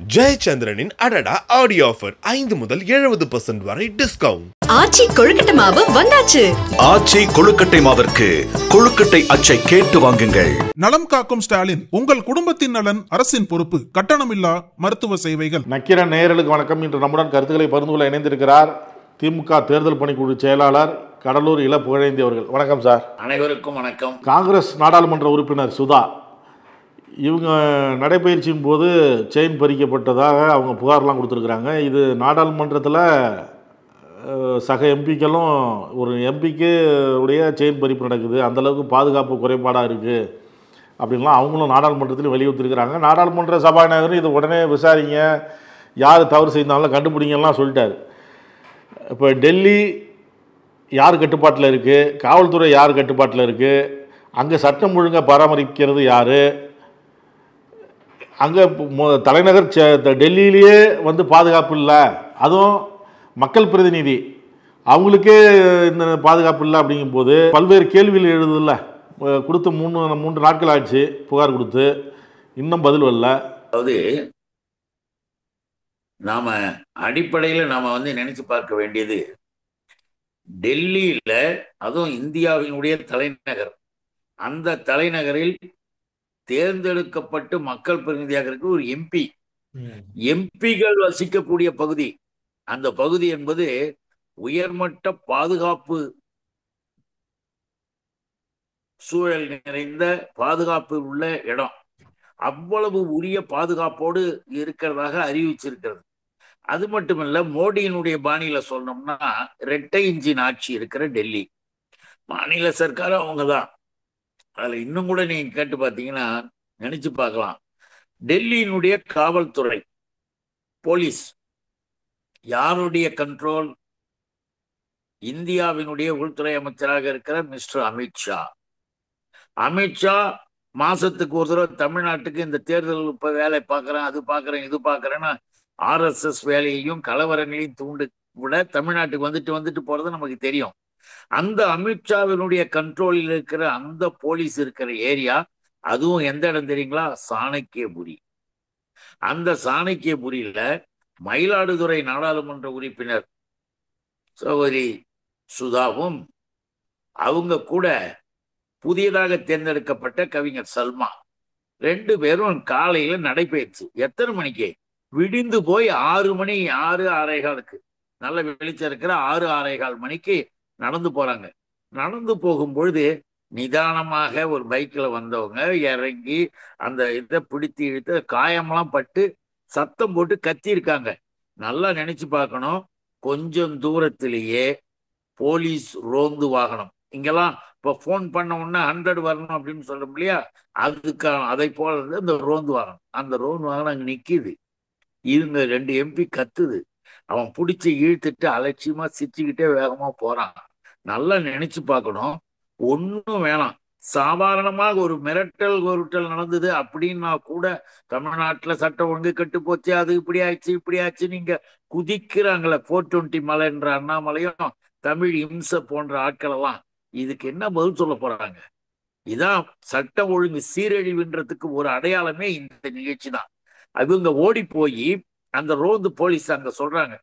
ஜெயச்சந்திரனின் அடடா audio offer 5 முதல் 70% வரை டிஸ்கவுண்ட். ஆச்சி கொழுக்கட்டை மாவு வந்தாச்சு. ஆச்சி கொழுக்கட்டை மாவிற்கு கொழுக்கட்டை அச்சை கேட்டு வாங்குங்கள். நலம் காக்கும் ஸ்டாலின், உங்கள் குடும்பத்தின் நலன் அரசின் பொறுப்பு, கட்டணமில்லா மருத்துவ சேவைகள். நக்கீரன் நேயர்களுக்கு வணக்கம். இன்று நம்முடன் கருத்துக்களை பகிர்ந்து கொள்ள இணைந்திருக்கிறார் திமுக தேர்தல் பணிக்குழு செயலாளர் கடலூர் இள புகழேந்தி அவர்கள். வணக்கம் சார். அனைவருக்கும் வணக்கம். காங்கிரஸ் நாடாளுமன்ற உறுப்பினர் சுதா இவங்க நடைபயிற்சியின் போது செயின் பறிக்கப்பட்டதாக அவங்க புகார்லாம் கொடுத்துருக்குறாங்க. இது நாடாளுமன்றத்தில் சக எம்பிக்களும் ஒரு எம்பிக்கு உடைய செயின் பறிப்பு நடக்குது, அந்தளவுக்கு பாதுகாப்பு குறைபாடாக இருக்குது அப்படின்லாம் அவங்களும் நாடாளுமன்றத்தில் வலியுறுத்திருக்கிறாங்க. நாடாளுமன்ற சபாநாயகரும் இது உடனே விசாரிங்க, யார் தவறு செய்தாலும் கண்டுபிடிங்கலாம் சொல்லிட்டார். இப்போ டெல்லி யார் கட்டுப்பாட்டில் இருக்குது, காவல்துறை யார் கட்டுப்பாட்டில் இருக்குது, அங்கே சட்டம் ஒழுங்கை பராமரிக்கிறது யார், அங்கே தலைநகர் டெல்லியிலேயே வந்து பாதுகாப்பு இல்லை, அதுவும் மக்கள் பிரதிநிதி அவங்களுக்கே இந்த பாதுகாப்பு இல்லை அப்படிங்கும்போது பல்வேறு கேள்விகள் எழுதுதில்ல. கொடுத்து மூன்று நாட்கள் ஆச்சு புகார் கொடுத்து, இன்னும் பதில் வரல. அதாவது நாம அடிப்படையில் நாம நினைச்சு பார்க்க வேண்டியது, டெல்லியில அதுவும் இந்தியாவினுடைய தலைநகர், அந்த தலைநகரில் தேர்ந்தெடுக்கப்பட்டு மக்கள் பிரதிநிதியாக இருக்க ஒரு எம்பிகள் வசிக்கக்கூடிய பகுதி, அந்த பகுதி என்பது உயர்மட்ட பாதுகாப்பு சூழல் நிறைந்த பாதுகாப்பு உள்ள இடம். அவ்வளவு உரிய பாதுகாப்போடு இருக்கிறதாக அறிவிச்சிருக்கிறது. அது மட்டுமல்ல, மோடியினுடைய பாணியில சொன்னோம்னா இரட்டை இன்ஜின் ஆட்சி இருக்கிற டெல்லி மாநில சர்க்கார் அவங்கதான். அதுல இன்னும் கூட நீங்க கேட்டு பார்த்தீங்கன்னா நினைச்சு பார்க்கலாம், டெல்லியினுடைய காவல்துறை போலீஸ் யாருடைய கண்ட்ரோல்? இந்தியாவினுடைய உள்துறை அமைச்சராக இருக்கிற மிஸ்டர் அமித்ஷா. அமித்ஷா மாசத்துக்கு ஒரு தடவை தமிழ்நாட்டுக்கு இந்த தேர்தல் இப்ப வேலை பார்க்கறேன், அது பார்க்கறேன், இது பார்க்கறேன்னா RSS வேலையையும் கலவரங்களையும் தூண்டு விட தமிழ்நாட்டுக்கு வந்துட்டு போறது நமக்கு தெரியும். அந்த அமித்ஷாவினுடைய கண்ட்ரோலில் இருக்கிற அந்த போலீஸ் இருக்கிற ஏரியா, அதுவும் எந்த இடம் தெரியுங்களா? சாணக்கியபுரி. அந்த சாணக்கியபுரியில மயிலாடுதுறை நாடாளுமன்ற உறுப்பினர் சகோதரி சுதாவும் அவங்க கூட புதியதாக தேர்ந்தெடுக்கப்பட்ட கவிஞர் சல்மா 2 பேரும் காலையில நடைபயிற்சி. எத்தனை மணிக்கு? விடிந்து போய் 6 மணி, 6:15 நல்ல வெளிச்சம் இருக்கிற 6:15 மணிக்கு நடந்து போறாங்க. நடந்து போகும்பொழுது நிதானமாக ஒரு பைக்ல வந்தவங்க இறங்கி அந்த இதை பிடித்து இழுத்து காயமெல்லாம் பட்டு சத்தம் போட்டு கத்தி இருக்காங்க. நல்லா நினைச்சு பார்க்கணும், கொஞ்சம் தூரத்திலேயே போலீஸ் ரோந்து வாகனம். இங்கெல்லாம் இப்போ ஃபோன் பண்ண உடனே 100 வரணும் அப்படின்னு சொல்றோம் இல்லையா, அதுக்கான அதை போல இந்த ரோந்து வாகனம். அந்த ரோந்து வாகனம் அங்கே நிற்கிது. இவங்க 2 MP கத்துது. அவன் பிடிச்சி இழுத்துட்டு அலட்சியமா சிரிச்சுக்கிட்டே வேகமா போறான். நல்லா நினைச்சு பார்க்கணும், ஒன்றும் வேணாம், சாதாரணமாக ஒரு மிரட்டல் நடந்தது அப்படின்னா கூட தமிழ்நாட்டுல சட்டம் ஒழுங்கு கெட்டு போச்சு, அது இப்படி ஆச்சு நீங்க குதிக்கிறாங்களே 420 மலைன்ற அண்ணாமலையும் தமிழ் இம்சை போன்ற ஆட்கள் எல்லாம் இதுக்கு என்ன பதில் சொல்ல போறாங்க? இதான் சட்டம் ஒழுங்கு சீரழிவுன்றதுக்கு ஒரு அடையாளமே இந்த நிகழ்ச்சி தான். அவங்க ஓடி போய் அந்த ரோந்து போலீஸ் அங்க சொல்றாங்க,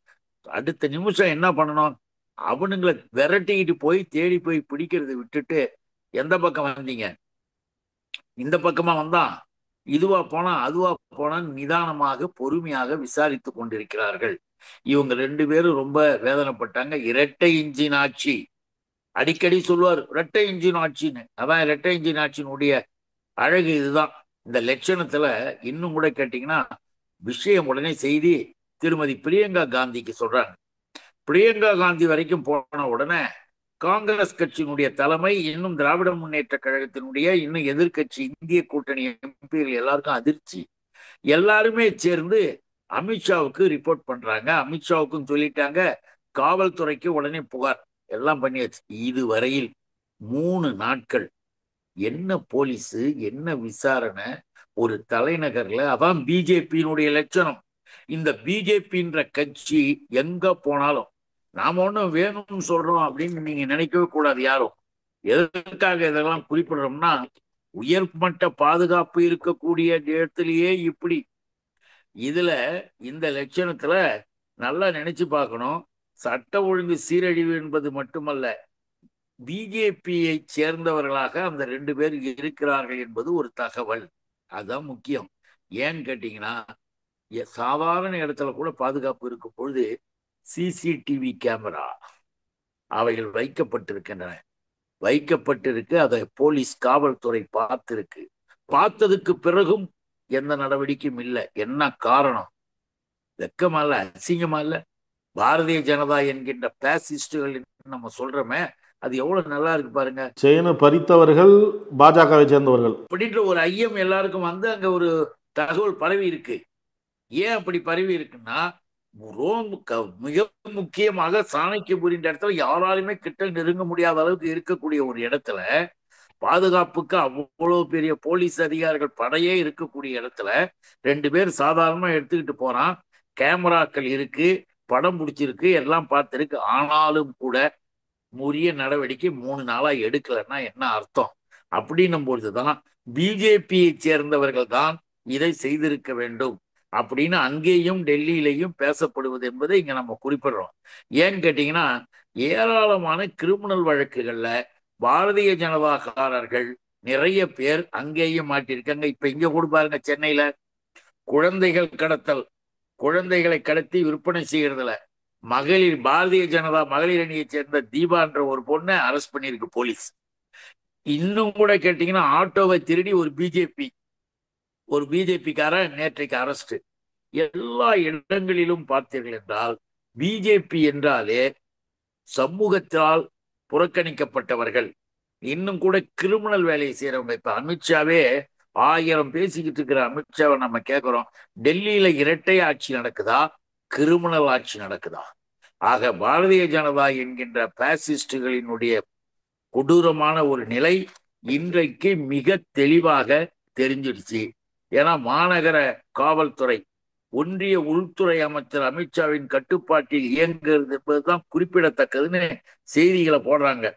அடுத்த நிமிஷம் என்ன பண்ணணும், அவனுங்களை விரட்டிக்கிட்டு போய் தேடி போய் பிடிக்கிறத விட்டுட்டு, எந்த பக்கம் வந்தீங்க, இந்த பக்கமா வந்தா, இதுவா போனா அதுவா போனா நிதானமாக பொறுமையாக விசாரித்து கொண்டிருக்கிறார்கள். இவங்க 2 பேரும் ரொம்ப வேதனைப்பட்டாங்க. இரட்டை இன்ஜின் ஆட்சி அடிக்கடி சொல்லுவார், இரட்டை இன்ஜின் ஆட்சின்னு. அதான் இரட்டை இன்ஜின் ஆட்சியினுடைய அழகு இதுதான். இந்த லட்சணத்துல இன்னும் கூட கேட்டீங்கன்னா விஷயம் உடனே செய்தி திருமதி பிரியங்கா காந்திக்கு சொல்றாங்க. பிரியங்கா காந்தி வரைக்கும் போன உடனே காங்கிரஸ் கட்சியினுடைய தலைமை, இன்னும் திராவிட முன்னேற்ற கழகத்தினுடைய இன்னும் எதிர்கட்சி இந்திய கூட்டணி எம்பிகள் எல்லாருக்கும் அதிர்ச்சி. எல்லாருமே சேர்ந்து அமித்ஷாவுக்கு ரிப்போர்ட் பண்றாங்க. அமித்ஷாவுக்கும் சொல்லிட்டாங்க, காவல்துறைக்கு உடனே புகார் எல்லாம் பண்ணியாச்சு. இதுவரையில் 3 நாட்கள் என்ன போலீஸு, என்ன விசாரணை? ஒரு தலைநகர்ல, அதான் பிஜேபியினுடைய லட்சணம். இந்த பிஜேபின்ற கட்சி எங்க போனாலும் நாம ஒன்றும் வேணும்னு சொல்றோம் அப்படின்னு நீங்க நினைக்கவே கூடாது. யாரும் எதற்காக இதெல்லாம் குறிப்பிடுறோம்னா, உயர்மட்ட பாதுகாப்பு இருக்கக்கூடிய இடத்திலேயே இப்படி இதுல இந்த லட்சணத்துல நல்லா நினைச்சு பார்க்கணும். சட்ட ஒழுங்கு சீரழிவு என்பது மட்டுமல்ல, பிஜேபியை சேர்ந்தவர்களாக அந்த 2 பேர் இருக்கிறார்கள் என்பது ஒரு தகவல். அதுதான் முக்கியம். ஏன்னு கேட்டீங்கன்னா, சாதாரண இடத்துல கூட பாதுகாப்பு இருக்கும் பொழுது சிசிடிவி கேமரா அவைகள் வைக்கப்பட்டிருக்கு. அதை போலீஸ் காவல்துறை பார்த்திருக்கு. பார்த்ததுக்கு பிறகும் எந்த நடவடிக்கையும் இல்லை. என்ன காரணம்? வெக்கமா இல்ல, அசிங்கமா இல்ல? பாரதிய ஜனதா என்கின்ற பாசிஸ்டுகள் நம்ம சொல்றோமே, அது எவ்வளவு நல்லா இருக்கு பாருங்க. செயினை பறித்தவர்கள் பாஜகவை சேர்ந்தவர்கள் அப்படின்ற ஒரு ஐயம் எல்லாருக்கும் வந்து அங்க ஒரு தகவல் பரவி இருக்கு. ஏன் அப்படி பரவி இருக்குன்னா, மிக முக்கியமாக சாணக்கியபுரின்ற இடத்துல யாராலுமே கிட்ட நெருங்க முடியாத அளவுக்கு இருக்கக்கூடிய ஒரு இடத்துல, பாதுகாப்புக்கு அவ்வளவு பெரிய போலீஸ் அதிகாரிகள் படையே இருக்கக்கூடிய இடத்துல 2 பேர் சாதாரணமா எடுத்துக்கிட்டு போறான். கேமராக்கள் இருக்கு, படம் பிடிச்சிருக்கு, எல்லாம் பார்த்திருக்கு. ஆனாலும் கூட உரிய நடவடிக்கை 3 நாளா எடுக்கலன்னா என்ன அர்த்தம்? அப்படின்னும் பொழுதுதான் பிஜேபியை சேர்ந்தவர்கள் தான் இதை செய்திருக்க வேண்டும் அப்படின்னு அங்கேயும் டெல்லியிலையும் பேசப்படுவது என்பதை இங்க நம்ம குறிப்பிடுறோம். ஏன்னு கேட்டீங்கன்னா, ஏராளமான கிரிமினல் வழக்குகள்ல பாரதிய ஜனதாக்காரர்கள் நிறைய பேர் அங்கேயும் மாட்டிருக்காங்க. இப்ப இங்க கூட பாருங்க, சென்னையில குழந்தைகள் கடத்தல், குழந்தைகளை கடத்தி விற்பனை செய்யறதுல மகளிர், பாரதிய ஜனதா மகளிர் அணியை சேர்ந்த தீபான்ற ஒரு பொண்ணை அரெஸ்ட் பண்ணியிருக்கு போலீஸ். இன்னும் கூட கேட்டீங்கன்னா, ஆட்டோவை திருடி ஒரு பிஜேபிக்காரன் நேற்றைக்கு அரெஸ்ட். எல்லா இடங்களிலும் பார்த்தீர்கள் என்றால் பிஜேபி என்றாலே சமூகத்தால் புறக்கணிக்கப்பட்டவர்கள், இன்னும் கூட கிரிமினல் வேலையை செய்யறவங்க. இப்ப அமித்ஷாவே 1000 பேசிக்கிட்டு இருக்கிற அமித்ஷாவை நம்ம கேட்கிறோம், டெல்லியில இரட்டை ஆட்சி நடக்குதா, கிரிமினல் ஆட்சி நடக்குதா? ஆக பாரதிய ஜனதா என்கின்ற பாசிஸ்டுகளினுடைய கொடூரமான ஒரு நிலை இன்றைக்கு மிக தெளிவாக தெரிஞ்சிடுச்சு. ஏன்னா மாநகர காவல்துறை ஒன்றிய உள்துறை அமைச்சர் அமித்ஷாவின் கட்டுப்பாட்டில் இயங்குகிறது என்பதுதான் குறிப்பிடத்தக்கதுன்னு செய்திகளை போடுறாங்க.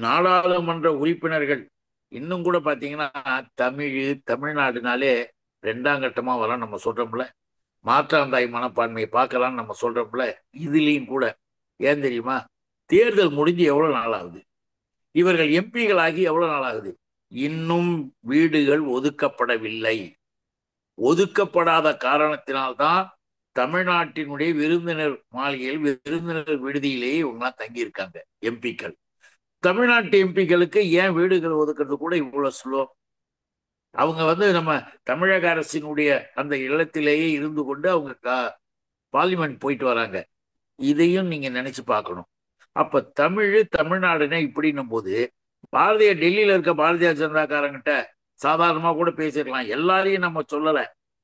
நாடாளுமன்ற உறுப்பினர்கள் இன்னும் கூட பாத்தீங்கன்னா, தமிழ்நாடுனாலே 2ஆம் கட்டமா வர நம்ம சொல்றோம்ல, மாற்றாந்தாய் மனப்பான்மையை பார்க்கலாம்னு நம்ம சொல்றோம்ல. இதுலயும் கூட ஏன் தெரியுமா, தேர்தல் முடிஞ்சு எவ்வளவு நாள் ஆகுது, இவர்கள் எம்பிகள் ஆகி எவ்வளவு நாள் ஆகுது, இன்னும் வீடுகள் ஒதுக்கப்படவில்லை. ஒதுக்கப்படாத காரணத்தினால்தான் தமிழ்நாட்டினுடைய விருந்தினர் மாளிகையில், விருந்தினர் விடுதியிலேயே இவங்கெல்லாம் தங்கி இருக்காங்க எம்பிக்கள். தமிழ்நாட்டு எம்பிக்களுக்கு ஏன் வீடுகள் ஒதுக்குறது கூட இவ்வளவு ஸ்லோ? அவங்க வந்து நம்ம தமிழக அரசினுடைய அந்த இல்லத்திலேயே இருந்து கொண்டு அவங்க பார்லிமெண்ட் போயிட்டு வராங்க. இதையும் நீங்க நினைச்சு பார்க்கணும். அப்ப தமிழ்நாடுன்னா இப்படின்னும் போது டெல்லியில இருக்க பாரதிய ஜனதாக்காரங்கிட்ட சாதாரணமா கூட பேசிருக்கலாம். எல்லாரையும் நம்ம சொல்லல,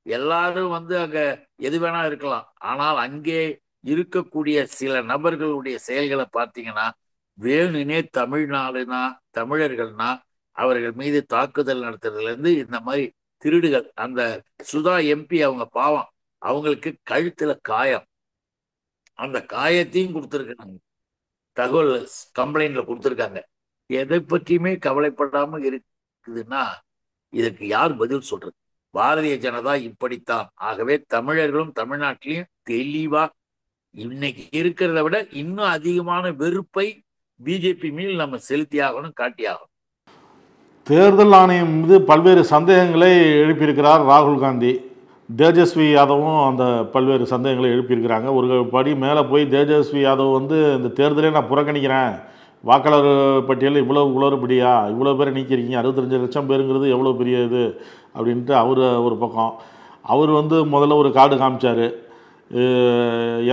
எல்லாரும் வந்து அங்க எது வேணா இருக்கலாம். ஆனால் அங்கே இருக்கக்கூடிய சில நபர்களுடைய செயல்களை பார்த்தீங்கன்னா, வேணுனே தமிழ்நாடுனா, தமிழர்கள்னா அவர்கள் மீது தாக்குதல் நடத்துறதுல இருந்து இந்த மாதிரி திருடுகள். அந்த சுதா எம்பி அவங்க பாவம், அவங்களுக்கு கழுத்துல காயம், அந்த காயத்தையும் கொடுத்துருக்காங்க, தகவல் கம்ப்ளைண்ட்ல கொடுத்துருக்காங்க. எதை பற்றியுமே கவலைப்படாம இருக்குதுன்னா இதற்கு யார் பதில் சொல்றது? பாரதிய ஜனதா இப்படித்தான். ஆகவே தமிழர்களும் தமிழ்நாட்டிலையும் தெளிவா இன்னைக்கு இருக்கிறத விட இன்னும் அதிகமான வெறுப்பை பிஜேபி மீது நம்ம செலுத்தியாகணும், காட்டியாகணும். தேர்தல் ஆணையம் மீது பல்வேறு சந்தேகங்களை எழுப்பியிருக்கிறார் ராகுல் காந்தி. தேஜஸ்வி யாதவும் அந்த பல்வேறு சந்தேகங்களை எழுப்பியிருக்கிறாங்க. ஒரு படி மேலே போய் தேஜஸ்வி யாதவ் வந்து இந்த தேர்தலே நான் புறக்கணிக்கிறேன், வாக்காளர் பட்டியலில் இவ்வளோ குளறுபடியா, இவ்வளோ பேரை நீக்கிருக்கீங்க, 65 லட்சம் பேருங்கிறது எவ்வளோ பெரிய இது அப்படின்ட்டு அவர் ஒரு பக்கம். அவர் வந்து முதல்ல ஒரு கார்டு காமிச்சார்,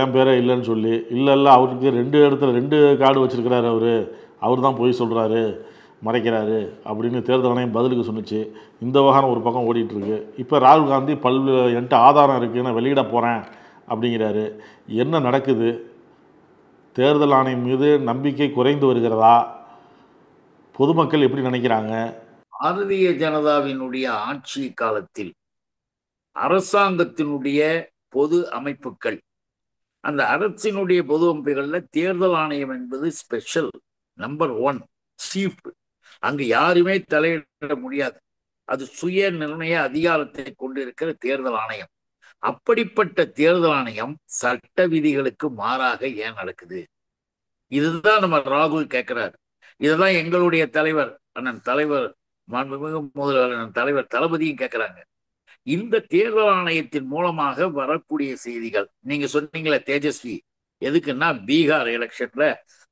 என் பேரே இல்லைன்னு சொல்லி. இல்லை அவருக்கு 2 இடத்துல 2 கார்டு வச்சுருக்கிறாரு, அவர் தான் போய் சொல்கிறாரு, மறைக்கிறாரு அப்படின்னு தேர்தல் ஆணையம் பதிலுக்கு சொன்னிச்சு. இந்த விவகாரம் ஒரு பக்கம் ஓடிட்டுருக்கு. இப்போ ராகுல் காந்தி என்கிட்ட ஆதாரம் இருக்குது, நான் வெளியிட போகிறேன் அப்படிங்கிறாரு. என்ன நடக்குது? தேர்தல் ஆணையம் மீது நம்பிக்கை குறைந்து வருகிறதா? பொதுமக்கள் எப்படி நினைக்கிறாங்க? பாரதிய ஜனதாவினுடைய ஆட்சி காலத்தில் அரசாங்கத்தினுடைய பொது அமைப்புகள், அந்த அரசினுடைய பொது அமைப்புகள்ல தேர்தல் ஆணையம் என்பது ஸ்பெஷல், நம்பர் 1 சீஃப். அங்கு யாருமே தலையிட முடியாது. அது சுய நிர்ணய அதிகாரத்தை கொண்டிருக்கிற தேர்தல் ஆணையம். அப்படிப்பட்ட தேர்தல் ஆணையம் சட்ட விதிகளுக்கு மாறாக ஏன் நடக்குது? இதுதான் நம்ம ராகுல் கேட்கிறார். இதுதான் எங்களுடைய தலைவர் மாண்புமிகு முதல்வர் அண்ணன் தலைவர் தளபதியும் கேட்கிறாங்க. இந்த தேர்தல் ஆணையத்தின் மூலமாக வரக்கூடிய செய்திகள், நீங்க சொன்னீங்களே தேஜஸ்வி, எதுக்குன்னா பீகார் எலெக்ஷன்ல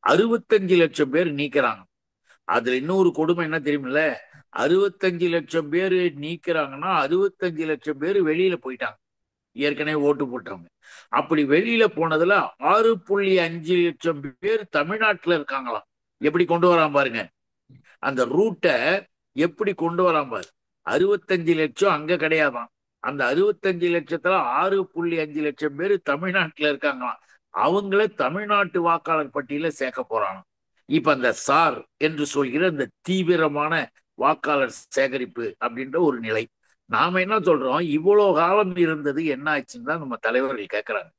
65 லட்சம் பேர் நீக்கிறாங்க. அதுல இன்னொரு கொடுமை என்ன தெரியுமில்ல, 65 லட்சம் பேர் நீக்கிறாங்கன்னா 65 லட்சம் பேர் வெளியில போயிட்டாங்க, ஏற்கனவே ஓட்டு போட்டவங்க. அப்படி வெளியில போனதுல 6.5 லட்சம் பேர் தமிழ்நாட்டுல இருக்காங்களாம். எப்படி கொண்டு வராம பாருங்க, அந்த ரூட்டை எப்படி கொண்டு வராம பாரு. 65 லட்சம் அங்க கிடையாதான், அந்த 65 லட்சத்துல 6.5 லட்சம் பேர் தமிழ்நாட்டுல இருக்காங்களாம். அவங்கள தமிழ்நாட்டு வாக்காளர் பட்டியல சேர்க்க போறாங்க. இப்ப அந்த சார் என்று சொல்கிற இந்த தீவிரமான வாக்காளர் சேகரிப்பு அப்படின்ற ஒரு நிலை. நாம என்ன சொல்றோம், இவ்வளவு காலம் இருந்தது என்ன ஆச்சுன்னு தான் நம்ம தலைவர்கள் கேட்கிறாங்க.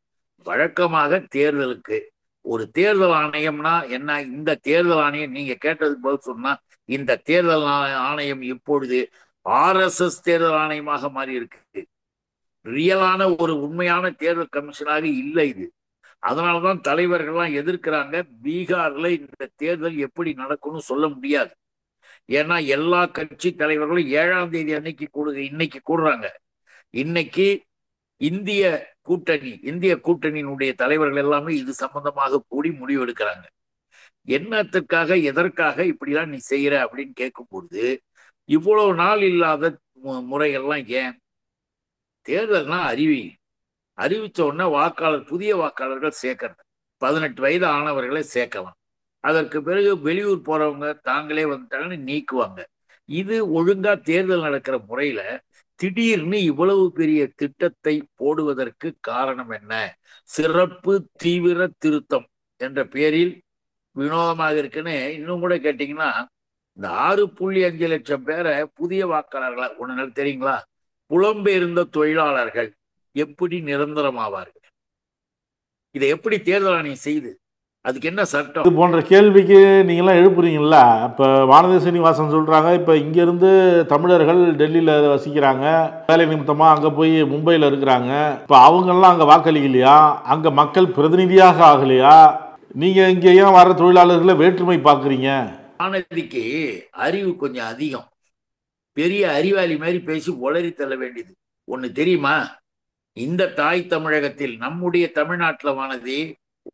வழக்கமாக தேர்தலுக்கு ஒரு தேர்தல் ஆணையம்னா என்ன, இந்த தேர்தல் ஆணையம் நீங்க கேட்டது பதில் சொன்னா, இந்த தேர்தல் ஆணையம் இப்பொழுது RSS தேர்தல் ஆணையமாக மாறி இருக்கு. ரியலான ஒரு உண்மையான தேர்தல் கமிஷனாக இல்லை இது. அதனாலதான் தலைவர்கள்லாம் எதிர்க்கிறாங்க. பீகார்ல இந்த தேர்தல் எப்படி நடக்கும்னு சொல்ல முடியாது. ஏன்னா எல்லா கட்சி தலைவர்களும் 7ஆம் தேதி இன்னைக்கு கூடுறாங்க. இன்னைக்கு இந்திய கூட்டணியினுடைய தலைவர்கள் எல்லாமே இது சம்பந்தமாக கூடி முடிவு எடுக்கிறாங்க. என்னத்துக்காக, எதற்காக இப்படிலாம் நீ செய்யற அப்படின்னு கேட்கும்போது, இவ்வளவு நாள் இல்லாத முறைகள்லாம் ஏன்? தேர்தல்னா அறிவிச்ச உடனே புதிய வாக்காளர்கள் சேர்க்கறது, 18 வயது ஆனவர்களை சேர்க்கலாம். அதற்கு பிறகு வெளியூர் போறவங்க தாங்களே வந்துட்டாங்கன்னு நீக்குவாங்க. இது ஒழுங்கா தேர்தல் நடக்கிற முறையில திடீர்னு இவ்வளவு பெரிய திட்டத்தை போடுவதற்கு காரணம் என்ன? சிறப்பு தீவிர திருத்தம் என்ற பெயரில் வினோதமாக இருக்குன்னு இன்னும் கூட கேட்டீங்கன்னா, இந்த 6.5 லட்சம் பேரை புதிய வாக்காளர்களா ஒண்ணு தெரியுங்களா? புலம்பெயர்ந்த தொழிலாளர்கள் எப்படி நிரந்தரமாவார்கள்? இதை எப்படி தேர்தல் ஆணையம் செய்து, அதுக்கு என்ன சட்டம்? இது போன்ற கேள்விக்கு நீங்களாம் எழுப்புறீங்களா? இப்போ வானதி சீனிவாசன் சொல்கிறாங்க, இப்போ இங்கேருந்து தமிழர்கள் டெல்லியில் வசிக்கிறாங்க, வேலை நிமித்தமாக அங்கே போய் மும்பையில் இருக்கிறாங்க, இப்போ அவங்கெல்லாம் அங்கே வாக்களிக்கலையா, அங்கே மக்கள் பிரதிநிதியாக ஆகலையா? நீங்கள் இங்கே ஏன் வர தொழிலாளர்களை வேற்றுமை பார்க்குறீங்க? வானதிக்கு அறிவு கொஞ்சம் அதிகம், பெரிய அறிவாளி மாதிரி பேசி உளறி தள்ள வேண்டியது ஒன்று தெரியுமா? இந்த தாய் தமிழகத்தில், நம்முடைய தமிழ்நாட்டில் வானதி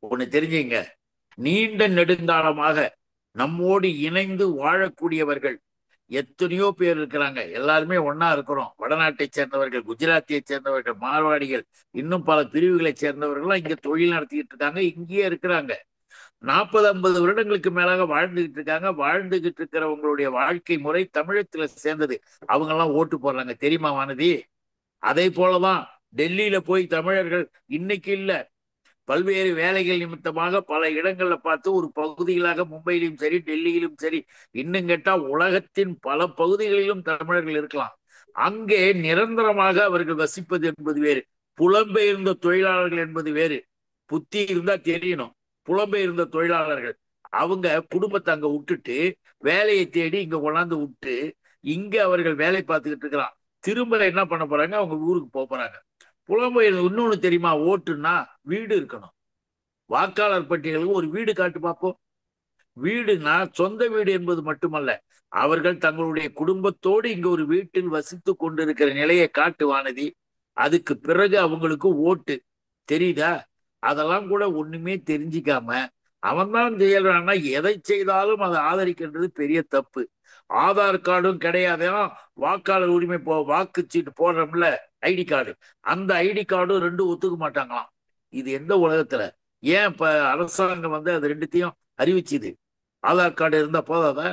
ஒன்று தெரிஞ்சுங்க, நீண்ட நெடுங்காலமாக நம்மோடு இணைந்து வாழக்கூடியவர்கள் எத்தனையோ பேர் இருக்கிறாங்க. எல்லாருமே ஒன்னா இருக்கிறோம். வடநாட்டை சேர்ந்தவர்கள், குஜராத்தியை சேர்ந்தவர்கள், மார்வாடிகள், இன்னும் பல பிரிவுகளை சேர்ந்தவர்கள்லாம் இங்க தொழில் நடத்திக்கிட்டு இருக்காங்க, இங்கேயே இருக்கிறாங்க. 40-50 வருடங்களுக்கு மேலாக வாழ்ந்துகிட்டு இருக்காங்க. வாழ்ந்துகிட்டு இருக்கிறவங்களுடைய வாழ்க்கை முறை தமிழத்துல சேர்ந்தது. அவங்க எல்லாம் ஓட்டு போடுறாங்க தெரியுமா வானதி? அதே போலதான் டெல்லியில போய் தமிழர்கள் இன்னைக்கு இல்ல, பல்வேறு வேலைகள் நிமித்தமாக பல இடங்கள்ல பார்த்து ஒரு பகுதிகளாக மும்பையிலும் சரி, டெல்லியிலும் சரி, இன்னும் கேட்டா உலகத்தின் பல பகுதிகளிலும் தமிழர்கள் இருக்கலாம். அங்கே நிரந்தரமாக அவர்கள் வசிப்பது என்பது வேறு, புலம்பெயர்ந்த தொழிலாளர்கள் என்பது வேறு. புத்தி இருந்தா தெரியணும். புலம்பெயர்ந்த தொழிலாளர்கள் அவங்க குடும்பத்தை அங்க விட்டுட்டு வேலையை தேடி இங்க கொண்டாந்து விட்டு இங்க அவர்கள் வேலை பார்த்துக்கிட்டு இருக்கிறான். திரும்ப என்ன பண்ண போறாங்க? அவங்க ஊருக்கு போறாங்க. புலம்பெயர்ந்து இன்னொன்னு தெரியுமா? ஓட்டுன்னா வீடு இருக்கணும். வாக்காளர் பட்டியலுக்கு ஒரு வீடு காட்டு பார்ப்போம். வீடுனா சொந்த வீடு என்பது மட்டுமல்ல, அவர்கள் தங்களுடைய குடும்பத்தோடு இங்க ஒரு வீட்டில் வசித்து கொண்டிருக்கிற நிலையை காட்டு வானதி. அதுக்கு பிறகு அவங்களுக்கு ஓட்டு தெரியுதா? அதெல்லாம் கூட ஒண்ணுமே தெரிஞ்சிக்காம அவன் தான் செய்யறான்னா எதை செய்தாலும் அதை ஆதரிக்கின்றது பெரிய தப்பு. ஆதார் கார்டும் கிடையாது, வாக்காளர் உரிமை வாக்கு சீட்டு போடுறோம்ல, ஐடி கார்டு, அந்த ஐடி கார்டும் ரெண்டும் ஒத்துக்க மாட்டாங்களாம். இது எந்த உலகத்துல? ஏன் இப்ப அரசாங்கம் அது ரெண்டுத்தையும் அறிவிச்சுது? ஆதார் கார்டு இருந்தா போதாதா?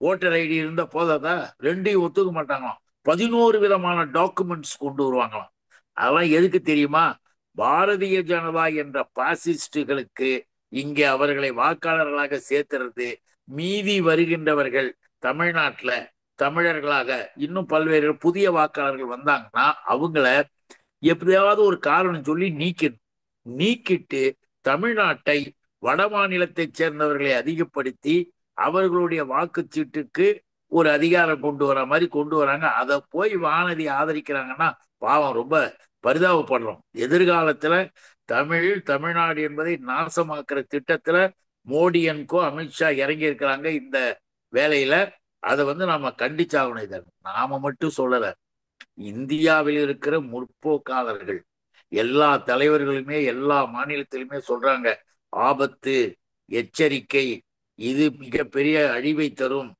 ஓட்டர் ஐடி இருந்தா போதாதா? ரெண்டையும் ஒத்துக்க மாட்டாங்களாம். 11 விதமான டாக்குமெண்ட்ஸ் கொண்டு வருவாங்களாம். அதெல்லாம் எதுக்கு தெரியுமா? பாரதிய ஜனதா என்ற பாசிஸ்டுகளுக்கு இங்கே அவர்களை வாக்காளர்களாக சேர்த்துறது, மீதி வருகின்றவர்கள் தமிழ்நாட்டுல தமிழர்களாக இன்னும் பல்வேறு புதிய வாக்காளர்கள் வந்தாங்கன்னா அவங்கள எப்படியாவது ஒரு காரணம் சொல்லி நீக்கிட்டு தமிழ்நாட்டை வட மாநிலத்தை சேர்ந்தவர்களை அதிகப்படுத்தி அவர்களுடைய வாக்குச்சீட்டுக்கு ஒரு அதிகாரம் கொண்டு வர மாதிரி கொண்டு வராங்க. அதை போய் வானதி ஆதரிக்கிறாங்கன்னா பாவம், ரொம்ப பரிதாபப்படுறோம். எதிர்காலத்துல தமிழ்நாடு என்பதை நாசமாக்குற திட்டத்துல மோடி என்கோ அமித்ஷா இறங்கி இருக்கிறாங்க இந்த வேலையில. அதை நாம கண்டிச்சாகணும். இதை நாம மட்டும் சொல்லல, இந்தியாவில் இருக்கிற முற்போக்காளர்கள் எல்லா தலைவர்களுமே எல்லா மாநிலத்திலுமே சொல்றாங்க, ஆபத்து, எச்சரிக்கை, இது மிகப்பெரிய அழிவை தரும்.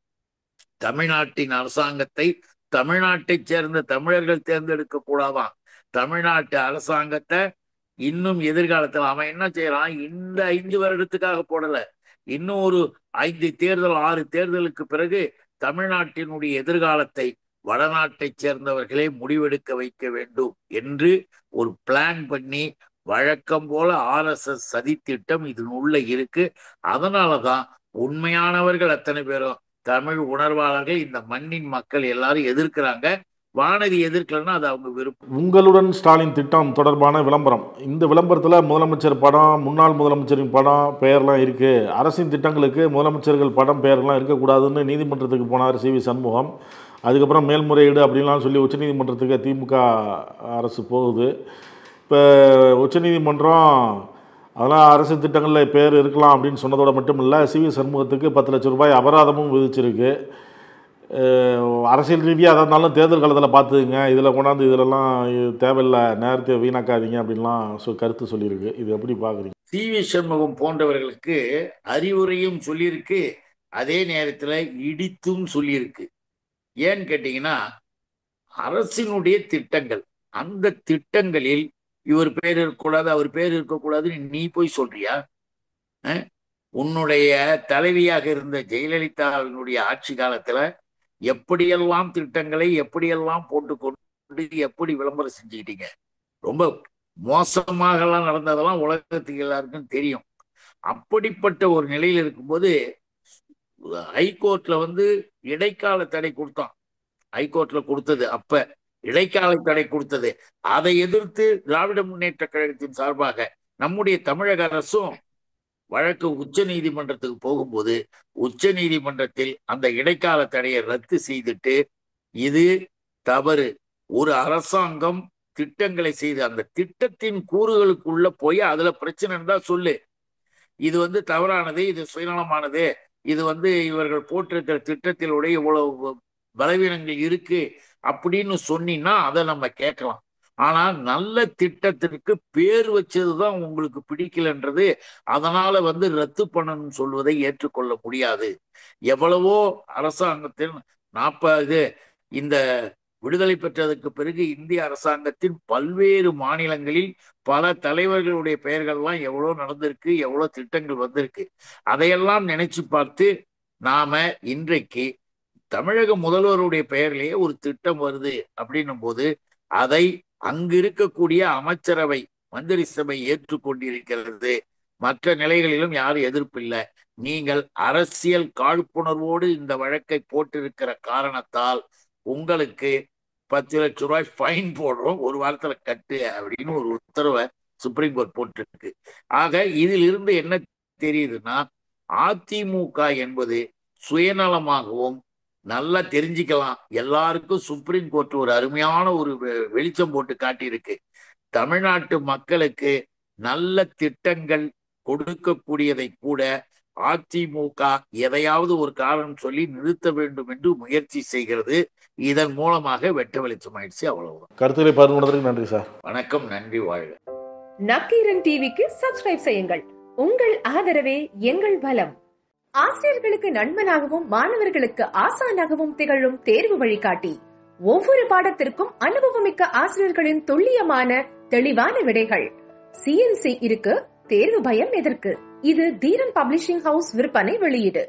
தமிழ்நாட்டின் அரசாங்கத்தை தமிழ்நாட்டை சேர்ந்த தமிழர்கள் தேர்ந்தெடுக்க கூடாதான். தமிழ்நாட்டு அரசாங்கத்தை இன்னும் எதிர்காலத்தில் அவன் என்ன செய்யறான், இந்த 5 வருடத்துக்காக போடல, இன்னும் ஒரு 5 தேர்தல் 6 தேர்தலுக்கு பிறகு தமிழ்நாட்டினுடைய எதிர்காலத்தை வடநாட்டை சேர்ந்தவர்களே முடிவெடுக்க வைக்க வேண்டும் என்று ஒரு பிளான் பண்ணி வழக்கம் போல RSS சதித்திட்டம் இதனுள்ள இருக்கு. அதனாலதான் உண்மையானவர்கள் அத்தனை பேரும் தமிழ் உணர்வாளர்கள் இந்த மண்ணின் மக்கள் எல்லாரும் எதிர்க்கிறாங்க. வானதி எதிர்க்கலன்னா அது அவங்க விருப்பம். உங்களுடன் ஸ்டாலின் திட்டம் தொடர்பான விளம்பரம். இந்த விளம்பரத்தில் முதலமைச்சர் படம், முன்னாள் முதலமைச்சரின் படம், பெயர்லாம் இருக்குது. அரசின் திட்டங்களுக்கு முதலமைச்சர்கள் படம் பெயர்லாம் இருக்கக்கூடாதுன்னு நீதிமன்றத்துக்கு போனார் CV சண்முகம். அதுக்கப்புறம் மேல்முறையீடு அப்படின்லாம் சொல்லி உச்சநீதிமன்றத்துக்கு திமுக அரசு போகுது. இப்போ உச்சநீதிமன்றம் அதெல்லாம் அரசு திட்டங்களில் பேர் இருக்கலாம் அப்படின்னு சொன்னதோடு மட்டும் இல்லை, CV சண்முகத்துக்கு 10 லட்சம் ரூபாய் அபராதமும் விதிச்சிருக்கு. அரசியல் ரீதியாக அதாக இருந்தாலும் தேர்தல் காலத்தில் பார்த்துக்குங்க, இதில் கொண்டாந்து இதிலெல்லாம் தேவையில்லை, நேரத்தை வீணாக்காதீங்க அப்படின்லாம் கருத்து சொல்லியிருக்கு. இது எப்படி பார்க்குறீங்க? CV சண்முகம் போன்றவர்களுக்கு அறிவுரையும் சொல்லியிருக்கு, அதே நேரத்தில் இடித்தும் சொல்லியிருக்கு. ஏன்னு கேட்டீங்கன்னா, அரசினுடைய திட்டங்கள், அந்த திட்டங்களில் இவர் பேர் இருக்கக்கூடாது அவர் பேர் இருக்கக்கூடாதுன்னு நீ போய் சொல்றியா? உன்னுடைய தலைவியாக இருந்த ஜெயலலிதாவினுடைய ஆட்சி காலத்துல எப்படியெல்லாம் திட்டங்களை எப்படியெல்லாம் போட்டுக்கொண்டு எப்படி விளம்பரம் செஞ்சுக்கிட்டீங்க? ரொம்ப மோசமாகலாம் நடந்ததெல்லாம் உலகத்துக்கு எல்லாருக்கும் தெரியும். அப்படிப்பட்ட ஒரு நிலையில் இருக்கும்போது ஹைகோர்ட்ல இடைக்கால தடை கொடுத்தான். ஹைகோர்ட்ல கொடுத்தது, அப்ப இடைக்கால தடை கொடுத்தது. அதை எதிர்த்து திராவிட முன்னேற்ற கழகத்தின் சார்பாக நம்முடைய தமிழக அரசும் வழக்கு உச்ச நீதிமன்றத்துக்கு போகும்போது உச்ச நீதிமன்றத்தில் அந்த இடைக்கால தடையை ரத்து செய்துட்டு, இது தவறு, ஒரு அரசாங்கம் திட்டங்களை செய்து அந்த திட்டத்தின் கூறுகளுக்குள்ள போய் அதுல பிரச்சனை இருந்தா சொல்லு, இது தவறானது, இது சுயநலமானது, இது இவர்கள் போட்டிருக்கிற திட்டத்திலுடைய இவ்வளவு பலவீனங்கள் இருக்கு அப்படின்னு சொன்னீங்கன்னா அதை நம்ம கேட்கலாம். ஆனா நல்ல திட்டத்திற்கு பேர் வச்சதுதான் உங்களுக்கு பிடிக்கலன்றது, அதனால ரத்து பண்ணணும்னு சொல்வதை ஏற்றுக்கொள்ள முடியாது. எவ்வளவோ அரசாங்கத்தின் 40 இந்த விடுதலை பெற்றதற்கு பிறகு இந்திய அரசாங்கத்தின் பல்வேறு மாநிலங்களில் பல தலைவர்களுடைய பெயர்கள்லாம் எவ்வளோ நடந்திருக்கு, எவ்வளோ திட்டங்கள் வந்திருக்கு. அதையெல்லாம் நினைச்சு பார்த்து நாம இன்றைக்கு தமிழக முதல்வருடைய பெயர்லேயே ஒரு திட்டம் வருது அப்படின்னும் போது அதை அங்கு இருக்கக்கூடிய அமைச்சரவை மந்திரி சபை ஏற்றுக்கொண்டிருக்கிறது. மற்ற நிலைகளிலும் யாரும் எதிர்ப்பு இல்லை. நீங்கள் அரசியல் காழ்ப்புணர்வோடு இந்த வழக்கை போட்டிருக்கிற காரணத்தால் உங்களுக்கு 10 லட்சம் ரூபாய் ஃபைன் போடுறோம், ஒரு வாரத்துல கட்டு அப்படின்னு ஒரு உத்தரவை சுப்ரீம் கோர்ட் போட்டிருக்கு. ஆக இதில் இருந்து என்ன தெரியுதுன்னா, அதிமுக என்பது சுயநலமாகவும் நல்லா தெரிஞ்சுக்கலாம். எல்லாருக்கும் சுப்ரீம் கோர்ட் ஒரு அருமையான ஒரு வெளிச்சம் போட்டு காட்டியிருக்கு. தமிழ்நாட்டு மக்களுக்கு நல்ல திட்டங்கள் கொடுக்கக்கூடியதை கூட அதிமுக எதையாவது ஒரு காரணம் சொல்லி நிறுத்த வேண்டும் என்று முயற்சி செய்கிறது. இதன் மூலமாக வெட்ட வெளிச்சம் ஆயிடுச்சு. அவ்வளவுதான். கருத்துக்களை பகிர்ந்ததற்கு நன்றி சார். வணக்கம், நன்றி, வாழ்க. நக்கீரன் டிவிக்கு சப்ஸ்கிரைப் செய்யுங்கள். உங்கள் ஆதரவே எங்கள் பலம். ஆசிரியர்களுக்கு நண்பனாகவும் மாணவர்களுக்கு ஆசானாகவும் திகழும் தேர்வு வழிகாட்டி. ஒவ்வொரு பாடத்திற்கும் அனுபவமிக்க ஆசிரியர்களின் துல்லியமான தெளிவான விடைகள். CNC இருக்கு, தேர்வு பயம் எதற்கு? இது தீரன் பப்ளிஷிங் ஹவுஸ் விற்பனை வெளியீடு.